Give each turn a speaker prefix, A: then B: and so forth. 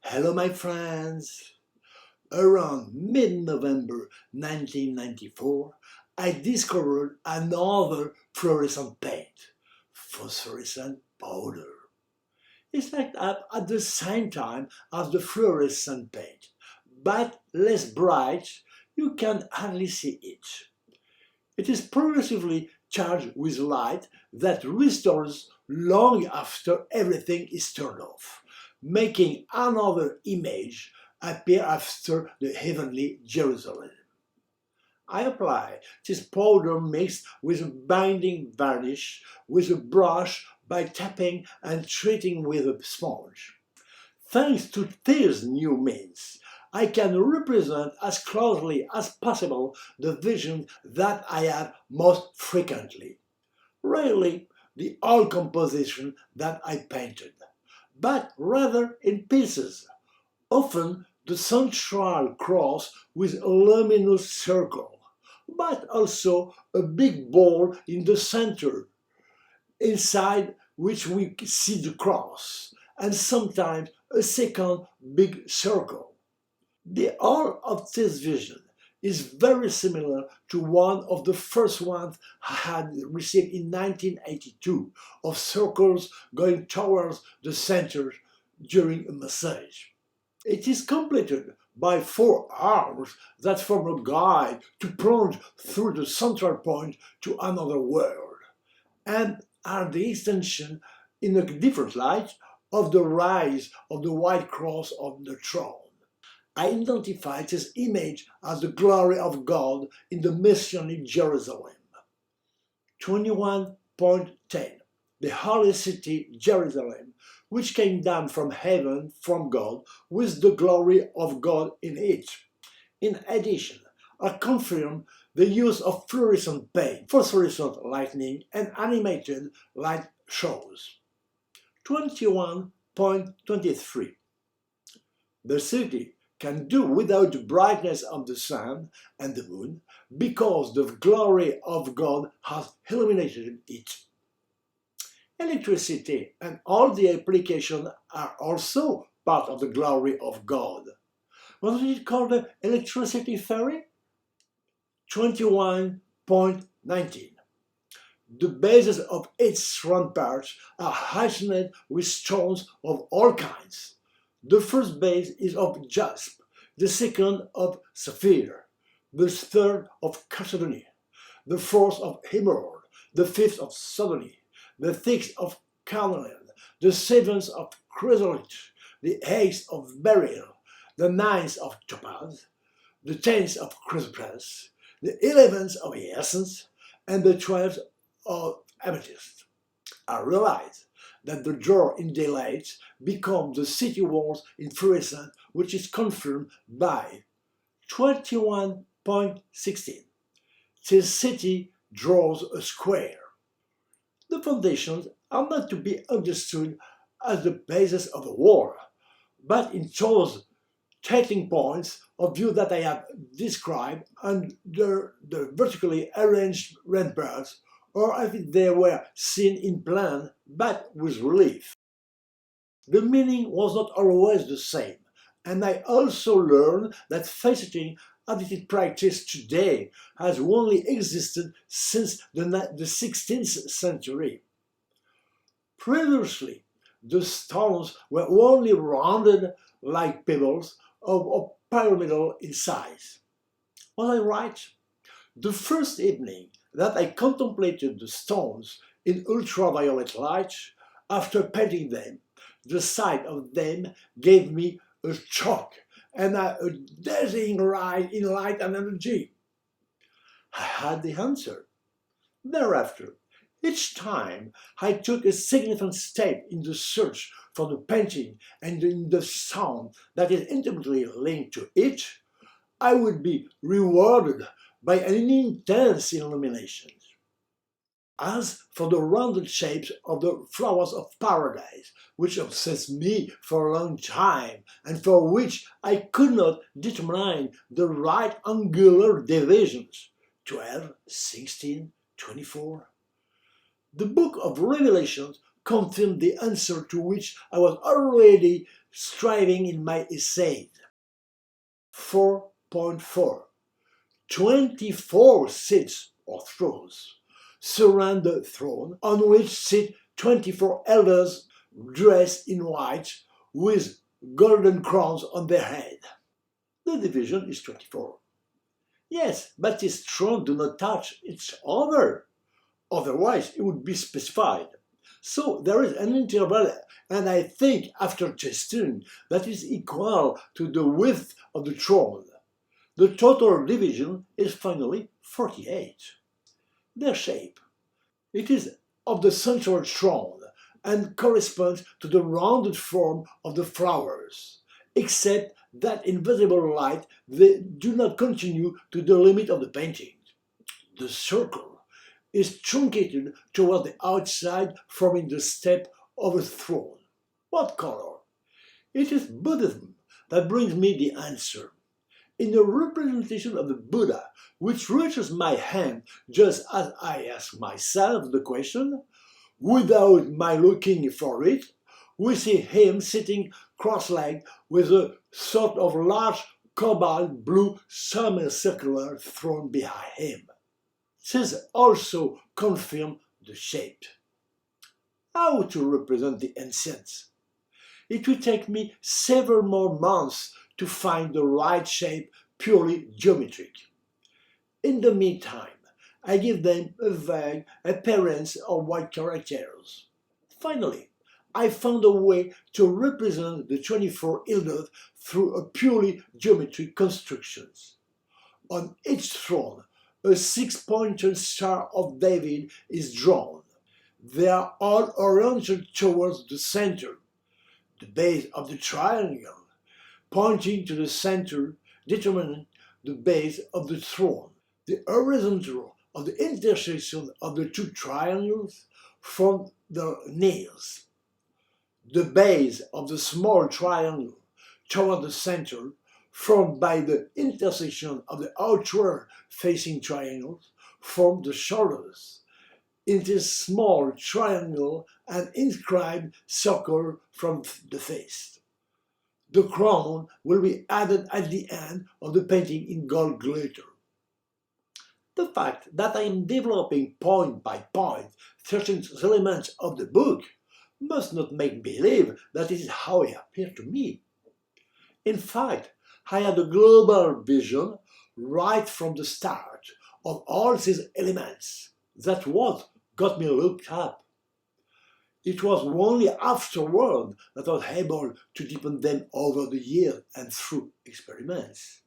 A: Hello my friends! Around mid-November 1994, I discovered another fluorescent paint, phosphorescent powder. It's light up at the same time as the fluorescent paint, but less bright, you can hardly see it. It is progressively charged with light that restores long after everything is turned off, making another image appear after the heavenly Jerusalem. I apply this powder mixed with a binding varnish with a brush by tapping and treating with a sponge. Thanks to these new means, I can represent as closely as possible the vision that I have most frequently. Rarely the whole composition that I painted, but rather in pieces, often the central cross with a luminous circle, but also a big ball in the center, inside which we see the cross, and sometimes a second big circle. The whole of this vision is very similar to one of the first ones I had received in 1982 of circles going towards the center during a massage. It is completed by 4 arms that form a guide to plunge through the central point to another world, and are the extension, in a different light, of the rise of the white cross on the throne. I identify this image as the glory of God in the Messianic Jerusalem. 21.10 The holy city Jerusalem, which came down from heaven from God with the glory of God in it. In addition, I confirm the use of fluorescent paint, phosphorescent lighting, and animated light shows. 21.23 The city can do without the brightness of the sun and the moon because the glory of God has illuminated it. Electricity and all the applications are also part of the glory of God. What is it called the electricity fairy? 21.19 The bases of its ramparts are heightened with stones of all kinds. The first base is of jasp, the second of sapphire, the third of chalcedony, the fourth of emerald, the fifth of sodony, the sixth of carnelian, the seventh of chrysolite, the eighth of beryl, the ninth of topaz, the 10th of chrysoprase, the 11th of hyacinth, and the 12th of amethyst. I realize that the draw in daylight becomes the city walls in fluorescent, which is confirmed by 21.16. This city draws a square. The foundations are not to be understood as the basis of a wall, but in those taking points of view that I have described under the vertically arranged ramparts, or as if they were seen in plan but with relief. The meaning was not always the same, and I also learned that faceting additive practice today has only existed since the 16th century. Previously, the stones were only rounded like pebbles or pyramidal in size. Was I right? The first evening that I contemplated the stones in ultraviolet light, after painting them, the sight of them gave me a shock and a dazzling rise in light and energy. I had the answer. Thereafter, each time I took a significant step in the search for the painting and in the sound that is intimately linked to it, I would be rewarded by an intense illumination. As for the rounded shapes of the flowers of paradise, which obsessed me for a long time and for which I could not determine the right angular divisions, 12, 16, 24. The book of Revelations confirmed the answer to which I was already striving in my essay. 4.4. 24 seats or thrones surround the throne, on which sit 24 elders dressed in white with golden crowns on their head. The division is 24. Yes, but these thrones do not touch each other. Otherwise, it would be specified. So there is an interval, and I think after testing, that is equal to the width of the throne. The total division is finally 48. Their shape. It is of the central throne and corresponds to the rounded form of the flowers, except that in visible light they do not continue to the limit of the painting. The circle is truncated toward the outside, forming the step of a throne. What color? It is Buddhism that brings me the answer. In a representation of the Buddha, which reaches my hand just as I ask myself the question, without my looking for it, we see him sitting cross-legged with a sort of large cobalt blue semicircular throne behind him. This also confirms the shape. How to represent the incense? It will take me several more months to find the right shape purely geometric. In the meantime, I give them a vague appearance of white characters. Finally, I found a way to represent the 24 elders through a purely geometric constructions. On each throne, a 6-pointed Star of David is drawn. They are all oriented towards the center, the base of the triangle, pointing to the center, determining the base of the throne. The horizontal of the intersection of the two triangles form the nails. The base of the small triangle toward the center, formed by the intersection of the outward facing triangles, form the shoulders. In this small triangle, an inscribed circle from the face. The crown will be added at the end of the painting in gold glitter. The fact that I am developing point by point certain elements of the book must not make me believe that it is how it appeared to me. In fact, I had a global vision right from the start of all these elements. That what got me looked up. It was only afterward that I was able to deepen them over the years and through experiments.